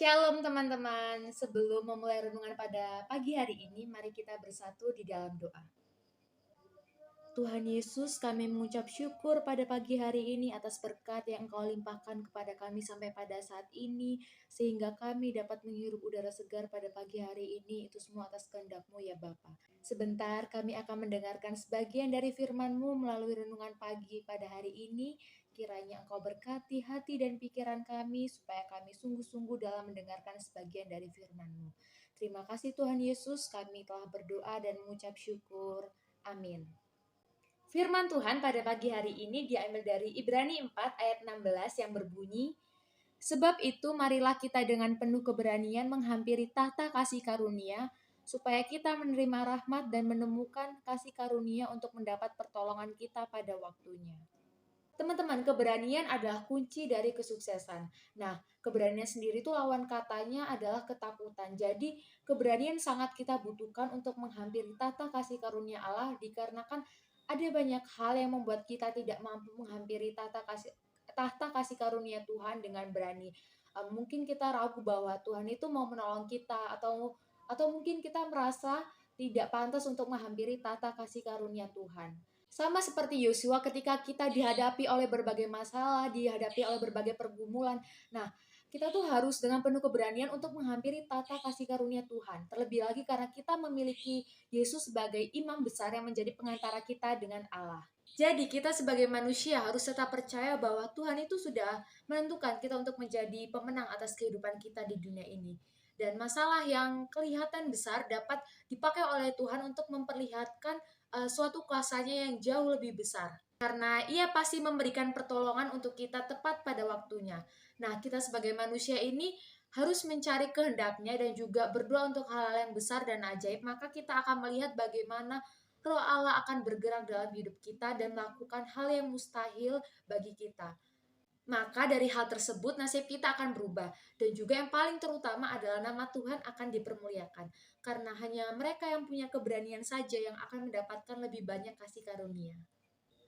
Shalom teman-teman, sebelum memulai renungan pada pagi hari ini, mari kita bersatu di dalam doa. Tuhan Yesus, kami mengucap syukur pada pagi hari ini atas berkat yang Engkau limpahkan kepada kami sampai pada saat ini, sehingga kami dapat menghirup udara segar pada pagi hari ini. Itu semua atas kehendak-Mu ya Bapa. Sebentar kami akan mendengarkan sebagian dari firman-Mu melalui renungan pagi pada hari ini. Kiranya Engkau berkati hati dan pikiran kami supaya kami sungguh-sungguh dalam mendengarkan sebagian dari firman-Mu. Terima kasih Tuhan Yesus, kami telah berdoa dan mengucap syukur. Amin. Firman Tuhan pada pagi hari ini diambil dari Ibrani 4 ayat 16 yang berbunyi, "Sebab itu marilah kita dengan penuh keberanian menghampiri tahta kasih karunia, supaya kita menerima rahmat dan menemukan kasih karunia untuk mendapat pertolongan kita pada waktunya." Teman-teman, keberanian adalah kunci dari kesuksesan. Nah, keberanian sendiri itu lawan katanya adalah ketakutan. Jadi, keberanian sangat kita butuhkan untuk menghampiri tahta kasih karunia Allah dikarenakan ada banyak hal yang membuat kita tidak mampu menghampiri tahta kasih karunia Tuhan dengan berani. Mungkin kita ragu bahwa Tuhan itu mau menolong kita atau mungkin kita merasa tidak pantas untuk menghampiri tahta kasih karunia Tuhan. Sama seperti Yosua ketika kita dihadapi oleh berbagai masalah, dihadapi oleh berbagai pergumulan. Nah, kita tuh harus dengan penuh keberanian untuk menghampiri tahta kasih karunia Tuhan. Terlebih lagi karena kita memiliki Yesus sebagai imam besar yang menjadi pengantara kita dengan Allah. Jadi kita sebagai manusia harus tetap percaya bahwa Tuhan itu sudah menentukan kita untuk menjadi pemenang atas kehidupan kita di dunia ini. Dan masalah yang kelihatan besar dapat dipakai oleh Tuhan untuk memperlihatkan suatu kuasanya yang jauh lebih besar. Karena ia pasti memberikan pertolongan untuk kita tepat pada waktunya. Nah, kita sebagai manusia ini harus mencari kehendaknya dan juga berdoa untuk hal-hal yang besar dan ajaib. Maka kita akan melihat bagaimana Roh Allah akan bergerak dalam hidup kita dan melakukan hal yang mustahil bagi kita. Maka dari hal tersebut nasib kita akan berubah. Dan juga yang paling terutama adalah nama Tuhan akan dipermuliakan. Karena hanya mereka yang punya keberanian saja yang akan mendapatkan lebih banyak kasih karunia.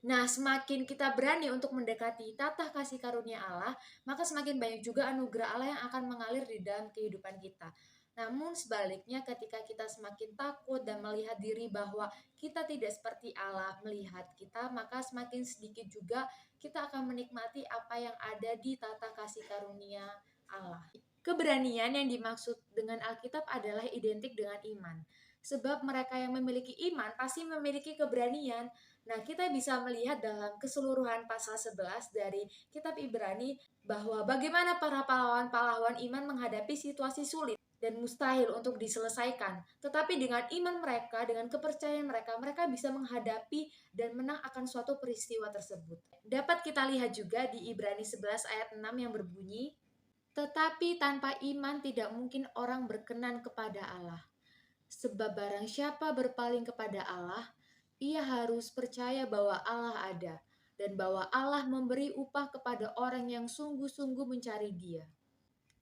Nah, semakin kita berani untuk mendekati tahta kasih karunia Allah, maka semakin banyak juga anugerah Allah yang akan mengalir di dalam kehidupan kita. Namun sebaliknya ketika kita semakin takut dan melihat diri bahwa kita tidak seperti Allah melihat kita, maka semakin sedikit juga kita akan menikmati apa yang ada di tahta kasih karunia Allah. Keberanian yang dimaksud dengan Alkitab adalah identik dengan iman. Sebab mereka yang memiliki iman pasti memiliki keberanian. Nah, kita bisa melihat dalam keseluruhan pasal 11 dari kitab Ibrani bahwa bagaimana para pahlawan-pahlawan iman menghadapi situasi sulit dan mustahil untuk diselesaikan. Tetapi dengan iman mereka, dengan kepercayaan mereka, mereka bisa menghadapi dan menang akan suatu peristiwa tersebut. Dapat kita lihat juga di Ibrani 11 ayat 6 yang berbunyi, "Tetapi tanpa iman tidak mungkin orang berkenan kepada Allah. Sebab barang siapa berpaling kepada Allah, ia harus percaya bahwa Allah ada, dan bahwa Allah memberi upah kepada orang yang sungguh-sungguh mencari Dia."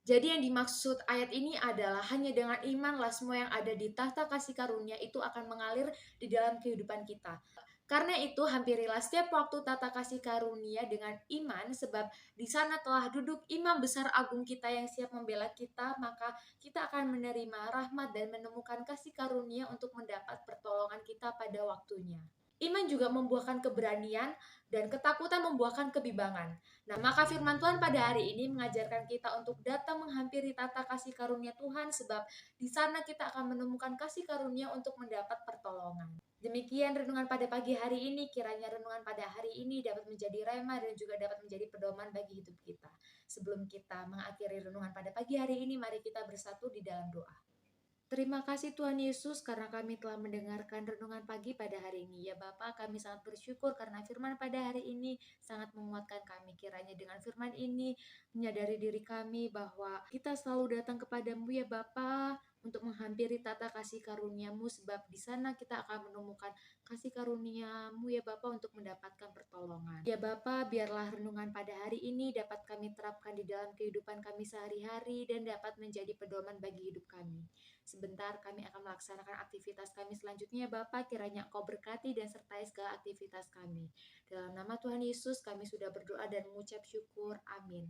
Jadi yang dimaksud ayat ini adalah hanya dengan imanlah semua yang ada di tahta kasih karunia itu akan mengalir di dalam kehidupan kita. Karena itu hampirilah setiap waktu tahta kasih karunia dengan iman, sebab di sana telah duduk imam besar agung kita yang siap membela kita, maka kita akan menerima rahmat dan menemukan kasih karunia untuk mendapat pertolongan kita pada waktunya. Iman juga membuahkan keberanian dan ketakutan membuahkan kebimbang. Nah, maka firman Tuhan pada hari ini mengajarkan kita untuk datang menghampiri tahta kasih karunia Tuhan, sebab di sana kita akan menemukan kasih karunia untuk mendapat pertolongan. Demikian renungan pada pagi hari ini, kiranya renungan pada hari ini dapat menjadi rema dan juga dapat menjadi pedoman bagi hidup kita. Sebelum kita mengakhiri renungan pada pagi hari ini, mari kita bersatu di dalam doa. Terima kasih Tuhan Yesus karena kami telah mendengarkan renungan pagi pada hari ini. Ya Bapa, kami sangat bersyukur karena firman pada hari ini sangat menguatkan kami. Kiranya dengan firman ini menyadari diri kami bahwa kita selalu datang kepadamu ya Bapa untuk menghampiri tata kasih karuniamu, sebab di sana kita akan menemukan kasih karuniamu ya Bapa untuk mendapatkan pertolongan. Ya Bapa, biarlah renungan pada hari ini dapat kami terapkan di dalam kehidupan kami sehari-hari dan dapat menjadi pedoman bagi hidup kami. Sebentar kami akan melaksanakan aktivitas kami selanjutnya. Bapa, kiranya Engkau berkati dan sertai segala aktivitas kami. Dalam nama Tuhan Yesus kami sudah berdoa dan mengucap syukur. Amin.